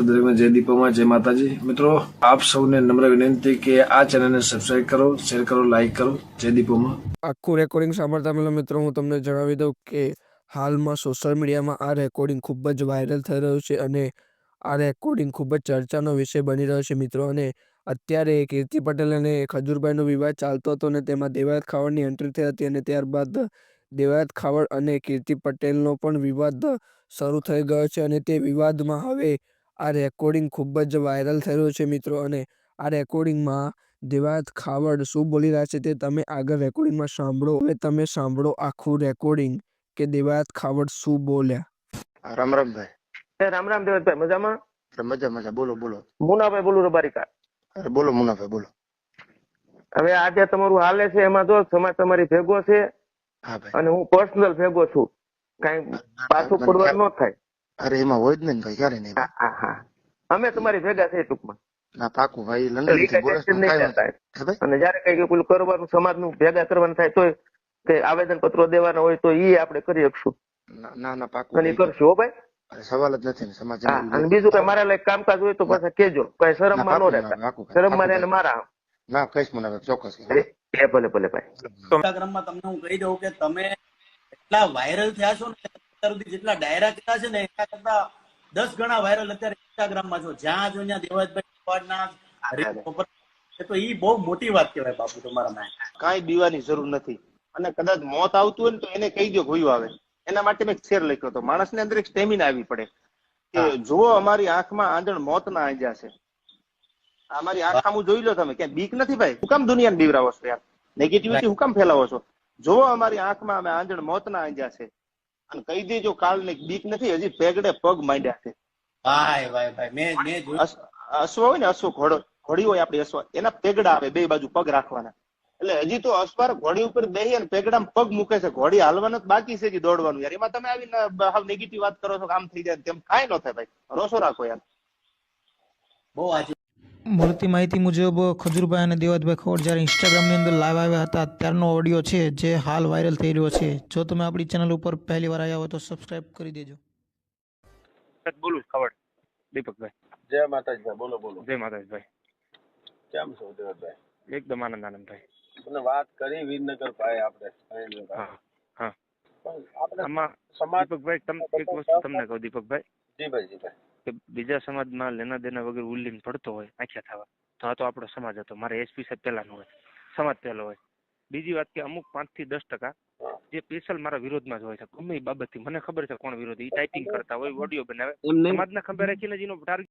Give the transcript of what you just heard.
દરેકને જય દીપોમાં જય માતાજી મિત્રો, આપ સૌને નમ્ર વિનંતી કે આ ચેનલને સબસ્ક્રાઇબ કરો, શેર કરો, લાઈક કરો. જય દીપોમાં. આખું રેકોર્ડિંગ સાંભળતા પહેલા મિત્રો હું તમને જણાવી દઉં કે હાલમાં સોશિયલ મીડિયામાં આ રેકોર્ડિંગ ખૂબ જ વાયરલ થઈ રહ્યું છે અને આ રેકોર્ડિંગ ખૂબ જ ચર્ચાનો વિષય બની રહ્યો છે મિત્રો. અને અત્યારે કીર્તિ પટેલ અને ખજૂરભાઈનો વિવાદ ચાલતો હતો અને તેમાં દેવાયત ખાવડની એન્ટ્રી થઈ હતી અને ત્યારબાદ દેવાયત ખાવડ અને કીર્તિ પટેલનો પણ વિવાદ શરૂ થઈ ગયો છે અને તે વિવાદમાં હવે આ રેકોર્ડિંગ ખૂબ જ વાયરલ થઈ રહ્યું છે મિત્રો. અને આ રેકોર્ડિંગમાં દેવાયત ખાવડ શું બોલી રહ્યા છે તે તમે આગળ રેકોર્ડિંગમાં સાંભળો. હવે તમે સાંભળો આખું રેકોર્ડિંગ કે દેવાયત ખાવડ શું બોલ્યા. રામ રામ ભાઈ. રામ રામ દેવતભાઈ, મજામાં? મજા મજા. બોલો બોલો. મુનાભાઈ બોલું રબારીકા. અરે બોલો મુનાભાઈ બોલો. હવે આજે તમારું હાલે છે એમાં જો સમાજ તમારી ભેગો છે હા ભાઈ. અને હું પર્સનલ ભેગો છું. કઈ પાછું પડવા ન થાય. અરે એમાં હોય જ ને ભાઈ, ક્યારે નહીં. હા હા હા, અમે તમારી ભેગા છે ટૂંકમાં. ના પાકું ભાઈ. લંડન થી બોલે છે અને જયારે કઈ પેલું કરવાનું સમાજનું ભેગા કરવાનું થાય તો કે આવેદન પત્રો દેવાના હોય તો ઈ આપણે કરી શકશું. ના ના પાકું અને કરશું હો ભાઈ. સવાલ જ નથી ને સમાજ. અને બીજું કઈ મારા લાયક કામકાજ હોય તો પાછા કેજો, કઈ શરમ માં ન રહેતા. શરમ માં રહીને મારા ના કઈશ મુનાભાઈ, ચોક્કસ. એ ભલે ભલે ભાઈ. ઇન્સ્ટાગ્રામમાં તમને હું કહી દઉં કે તમે એટલા વાયરલ થયા છો ને, અત્યાર સુધી જેટલા ડાયરા કર્યા છે ને એના કરતા 10 ગણા વાયરલ અત્યારે ઇન્સ્ટાગ્રામમાં છો. જ્યાં જો ત્યાં દેવાજભાઈ તો ઈ બહુ મોટી વાત કહેવાય બાપુ તમારા માટે. કાંઈ બીવાની જરૂર નથી. અને કદાચ મોત આવતું હોય ને તો એને કહી દો ગોયું આવે. એના માટે મેં શેર લખ્યો હતો. માણસને અંદર એક સ્ટેમિના આવી પડે કે જો અમારી આંખમાં આંધણ મોતના આંજા છે. અમારી આંખ સામું જોઈ લો તમે, ક્યાં બીક નથી ભાઈ. હું કામ દુનિયાને બીવરાવો છો યાર? નેગેટિવિટી હું કામ ફેલાવો છો? જો અમારી આંખમાં અમે આંધણ મોતના આંજા છે અને કહી દેજો કાલ ને બીક નથી. હજી પેગડે પગ માંડ્યા છે. ભાઈ ભાઈ ભાઈ મેં જોયું. અશ્વ હોય ને, અશ્વ ઘોડી હોય આપડી, અશ્વ એના પેગડા આવે, બે બાજુ પગ રાખવાના. એટલે હજી તો અશ્વાર ઘોડી ઉપર બેસી અને પેગડામાં પગ મૂકે છે. ઘોડી હાલવાનું બાકી છે, હજી દોડવાનું. યાર એમાં તમે આવીને હાવ નેગેટિવ વાત કરો છો કે આમ થઈ જાય તેમ. કાંઈ ન થાય ભાઈ, રોસો રાખો યાર. બહુ આજે મળતી માહિતી મુજબ ખજૂરભાઈ અને દેવાતભાઈ ખવડ જ્યારે ઇન્સ્ટાગ્રામની અંદર લાઈવ આવ્યા હતા ત્યારનો ઓડિયો છે જે હાલ વાયરલ થઈ રહ્યો છે. જો તમે આપણી ચેનલ ઉપર પહેલી વાર આવ્યા હોય તો સબસ્ક્રાઇબ કરી દેજો. બોલું ખવડ દીપકભાઈ. જય માતાજી ભાઈ. બોલો બોલો. જય માતાજી ભાઈ. કેમ છો દેવતભાઈ? એકદમ આનંદ ભાઈ. તમને વાત કરી વિરનગર ભાઈ આપણે. હા હા. આપણે આમાં સમાજ દીપકભાઈ એક વસ્તુ તમને કહું દીપકભાઈ, જી ભાઈ જી ભાઈ. કે બીજા સમાજમાં લેના દેના વગર ઉલ્લીન પડતો હોય આખ્યા થવા તો આ તો આપણો સમાજ હતો. મારે એસપી સાહેબ પહેલાનો હોય, સમાજ પહેલો હોય. બીજી વાત કે અમુક 5 થી 10% જે સ્પેશિયલ મારા વિરોધમાં જ હોય છે ગમે એ બાબતથી. મને ખબર છે કોણ વિરોધી, ટાઈપિંગ કરતા હોય, ઓડિયો બનાવે, સમાજને ખબર રાખીને જેનો ટાર્ગેટ